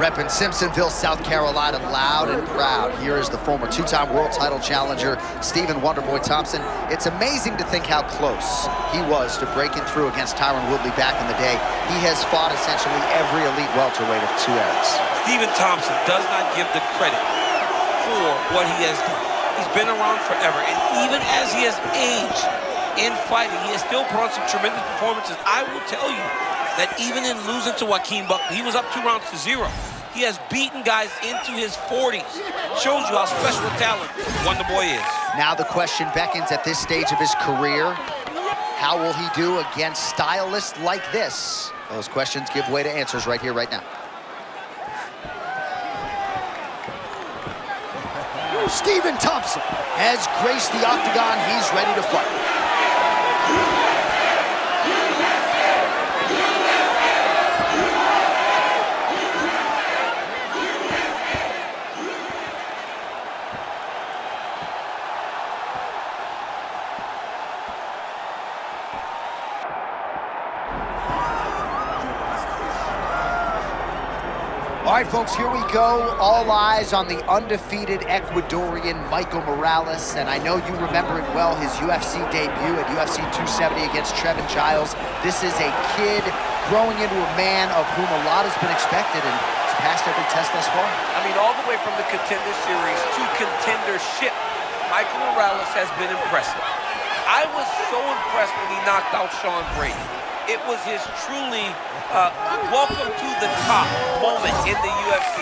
Reppin' Simpsonville, South Carolina, loud and proud. Here is the former two-time world title challenger, Stephen Wonderboy Thompson. It's amazing to think how close he was to breaking through against Tyron Woodley back in the day. He has fought essentially every elite welterweight of two eras. Stephen Thompson does not give the credit for what he has done. He's been around forever, and even as he has aged in fighting, he has still brought some tremendous performances. I will tell you that even in losing to Joaquin Buckley, he was up 2 rounds to 0. He has beaten guys into his 40s. Shows you how special a talent Wonderboy is. Now the question beckons at this stage of his career, how will he do against stylists like this? Those questions give way to answers right here, right now. Stephen Thompson has graced the octagon. He's ready to fight. All right, folks, here we go. All eyes on the undefeated Ecuadorian Michael Morales. And I know you remember it well, his UFC debut at UFC 270 against Trevin Giles. This is a kid growing into a man of whom a lot has been expected and has passed every test thus far. I mean, all the way from the Contender Series to Contendership, Michael Morales has been impressive. I was so impressed when he knocked out Sean Brady. It was his truly welcome to the top moment in the UFC.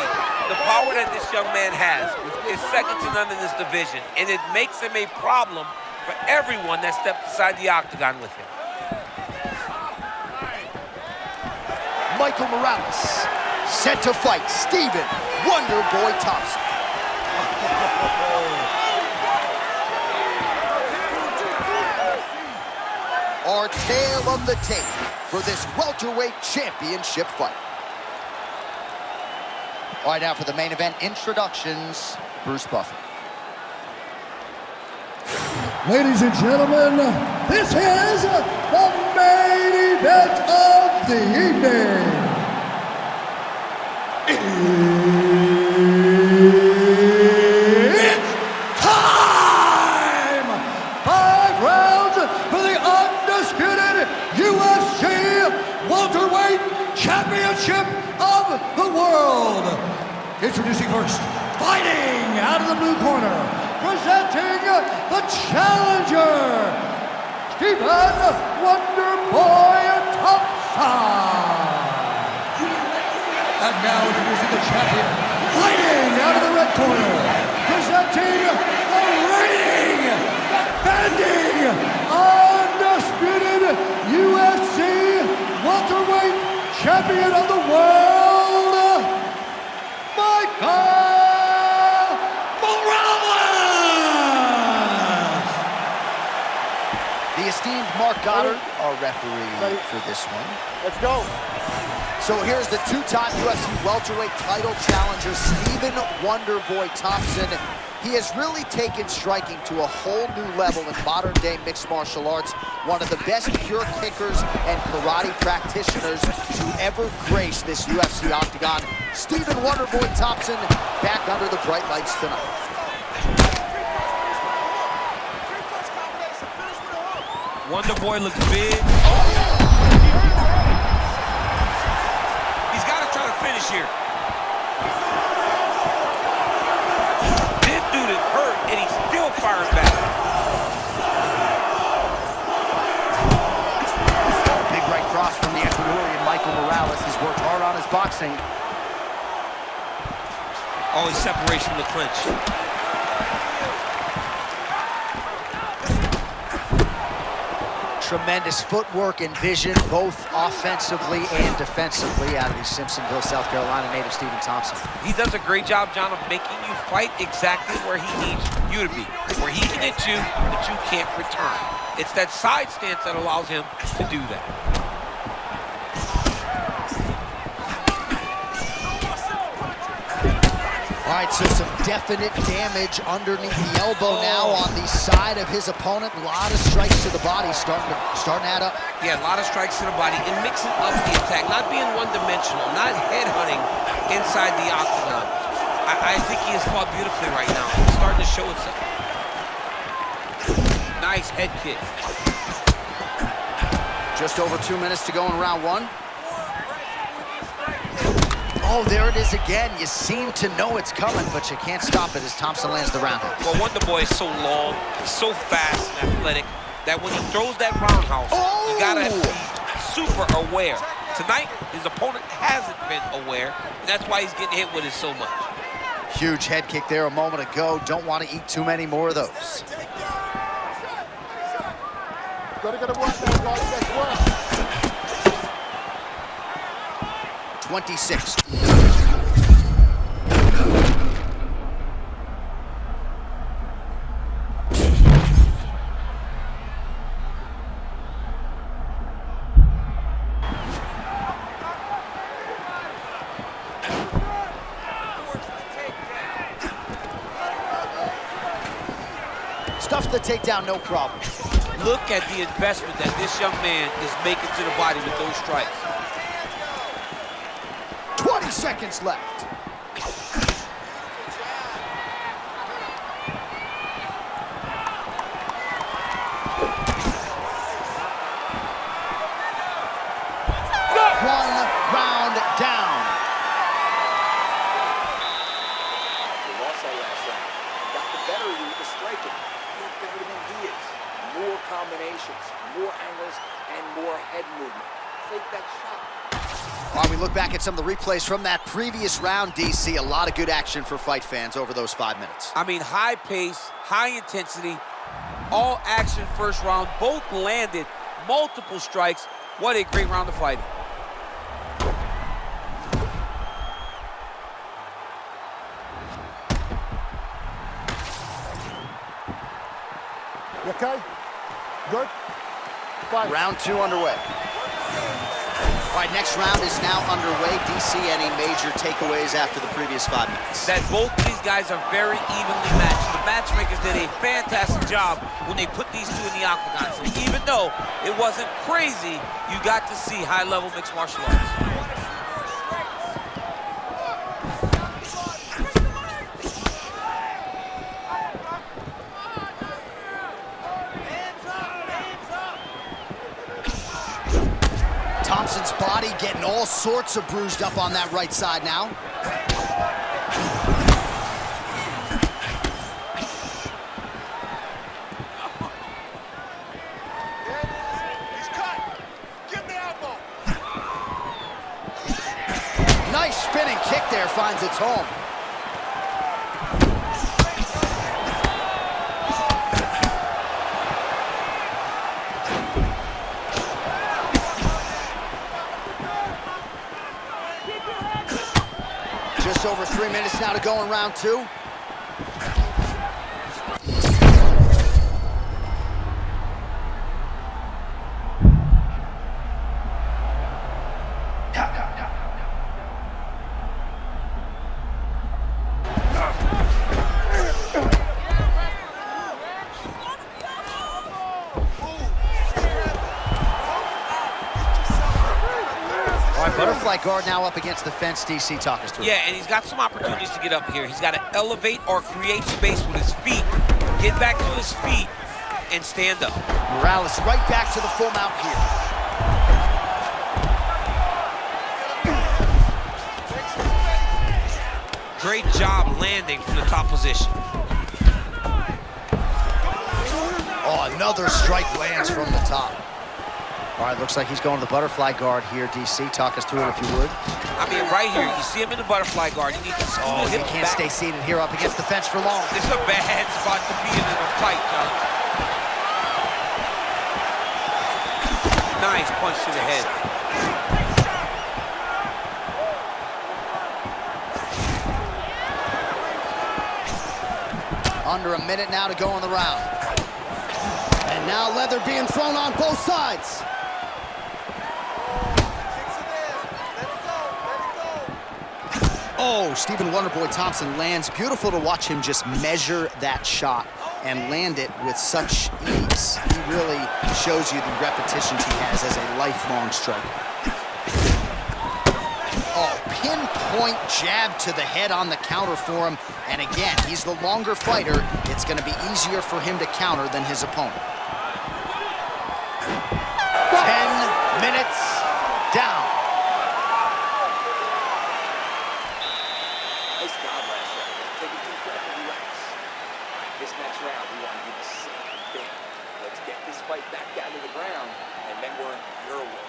The power that this young man has is second to none in this division, and it makes him a problem for everyone that steps inside the octagon with him. Michael Morales, set to fight Stephen Wonderboy Thompson. Our tale of the tape for this welterweight championship fight. All right, now for the main event introductions, Bruce Buffer. Ladies and gentlemen, this is the main event of the evening. It's time! 5 rounds for the undisputed UFC welterweight championship of the world. Introducing first, fighting out of the blue corner, presenting the challenger, Stephen Wonderboy Thompson. And now introducing the champion, fighting out of the red corner, presenting the reigning, defending, undisputed UFC welterweight champion of the world, Michael Morales! The esteemed Mark Goddard, our referee for this one. Let's go. So here's the 2-time UFC welterweight title challenger, Stephen Wonderboy Thompson. He has really taken striking to a whole new level in modern-day mixed martial arts. One of the best pure kickers and karate practitioners to ever grace this UFC octagon. Stephen Wonderboy Thompson back under the bright lights tonight. Wonderboy looks big. He's got to try to finish here. This dude is hurt, and he's still firing back. Big right cross from the Ecuadorian Michael Morales. He's worked hard on his boxing. Always separation from the clinch. Tremendous footwork and vision, both offensively and defensively, out of the Simpsonville, South Carolina native Stephen Thompson. He does a great job, John, of making you fight exactly where he needs you to be. Where he can hit you, but you can't return. It's that side stance that allows him to do that. All right, so some definite damage underneath the elbow now on the side of his opponent. A lot of strikes to the body starting to add up. Yeah, a lot of strikes to the body and mixing up the attack, not being one-dimensional, not headhunting inside the octagon. I think he has fought beautifully right now. It's starting to show itself. Nice head kick. Just over 2 minutes to go in round one. Oh, there it is again. You seem to know it's coming, but you can't stop it as Thompson lands the roundhouse. Well, Wonder Boy is so long, so fast and athletic, that when he throws that roundhouse, you gotta be super aware. Tonight, his opponent hasn't been aware, and that's why he's getting hit with it so much. Huge head kick there a moment ago. Don't want to eat too many more of those. Gotta get it work now, guys. Let's work. 26. Stuffs the takedown, no problem. Look at the investment that this young man is making to the body with those strikes. 20 seconds left. One round down. You lost that last round. Got the better of you with the striking. You're better than he is. More combinations, more angles, and more head movement. Take that shot. While we look back at some of the replays from that previous round, DC, a lot of good action for fight fans over those 5 minutes. I mean, high pace, high intensity, all action first round. Both landed multiple strikes. What a great round of fighting. You okay? Good? Fight. Round two underway. All right, next round is now underway. DC, any major takeaways after the previous 5 minutes? That both of these guys are very evenly matched. The matchmakers did a fantastic job when they put these two in the octagon. So even though it wasn't crazy, you got to see high-level mixed martial arts. Thompson's body getting all sorts of bruised up on that right side now. He's cut. Give me elbow. Nice spinning kick there, finds its home. Just over 3 minutes now to go in round two. Butterfly guard now up against the fence. DC, talk us through. Yeah, and he's got some opportunities to get up here. He's got to elevate or create space with his feet, get back to his feet, and stand up. Morales right back to the full mount here. Great job landing from the top position. Oh, another strike lands from the top. All right, looks like he's going to the butterfly guard here, DC. Talk us through it if you would. I mean, right here, you see him in the butterfly guard. You need to scoot Oh, he him can't back. stay seated here up against the fence for long. This is a bad spot to be in a fight, John. Nice punch to the head. Under a minute now to go in the round. And now leather being thrown on both sides. Oh, Stephen Wonderboy Thompson lands. Beautiful to watch him just measure that shot and land it with such ease. He really shows you the repetitions he has as a lifelong striker. Oh, pinpoint point jab to the head on the counter for him. And again, he's the longer fighter. It's going to be easier for him to counter than his opponent. 10 minutes down. Nice job last round. Take a deep breath and relax. This next round, we want to do the same thing. Let's get this fight back down to the ground, and then we're in your way.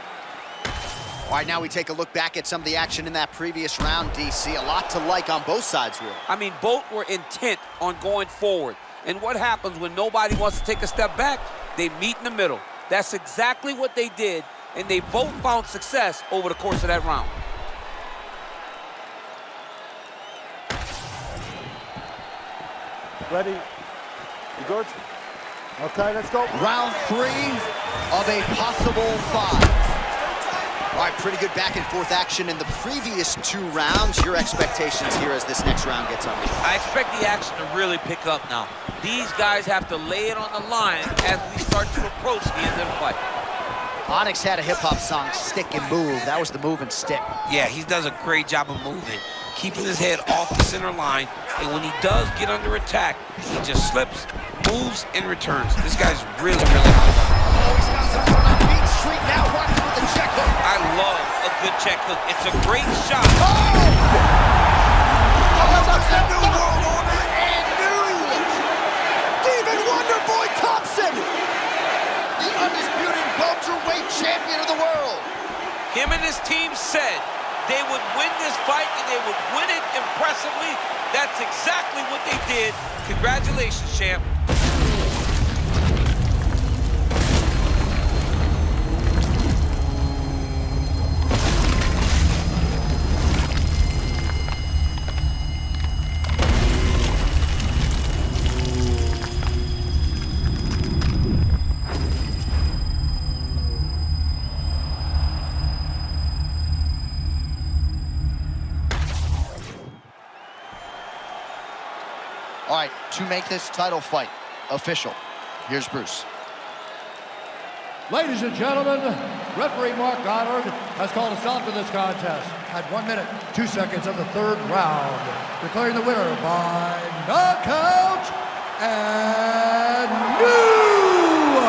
All right, now we take a look back at some of the action in that previous round, DC. A lot to like on both sides, really. I mean, both were intent on going forward. And what happens when nobody wants to take a step back? They meet in the middle. That's exactly what they did, and they both found success over the course of that round. Ready? You good? Okay, let's go. Round 3 of a possible 5. All right, pretty good back and forth action in the previous 2 rounds. Your expectations here as this next round gets underway? I expect the action to really pick up now. These guys have to lay it on the line as we start to approach the end of the fight. Onyx had a hip-hop song, Stick and Move. That was the move and stick. Yeah, he does a great job of moving, keeping his head off the center line. And when he does get under attack, he just slips, moves, and returns. This guy's really, really hot. Oh, he's got someone on Beat Street now running with the check hook. I love a good check hook. It's a great shot. A new world order and new Stephen Wonderboy Thompson, the undisputed welterweight champion of the world. Him and his team said they would win this fight and they would win it impressively. That's exactly what they did. Congratulations, champ. All right, to make this title fight official, here's Bruce. Ladies and gentlemen, referee Mark Goddard has called a stop to this contest at 1 minute, 2 seconds of the 3rd round, declaring the winner by knockout and new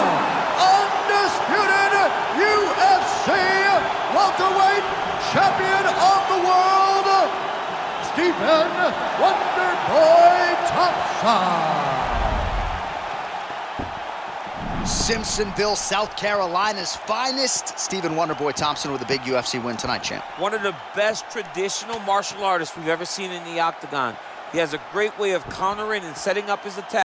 undisputed UFC welterweight champion of the world, Stephen Wonderboy Thompson. Simpsonville, South Carolina's finest. Stephen Wonderboy Thompson with a big UFC win tonight, champ. One of the best traditional martial artists we've ever seen in the octagon. He has a great way of countering and setting up his attack.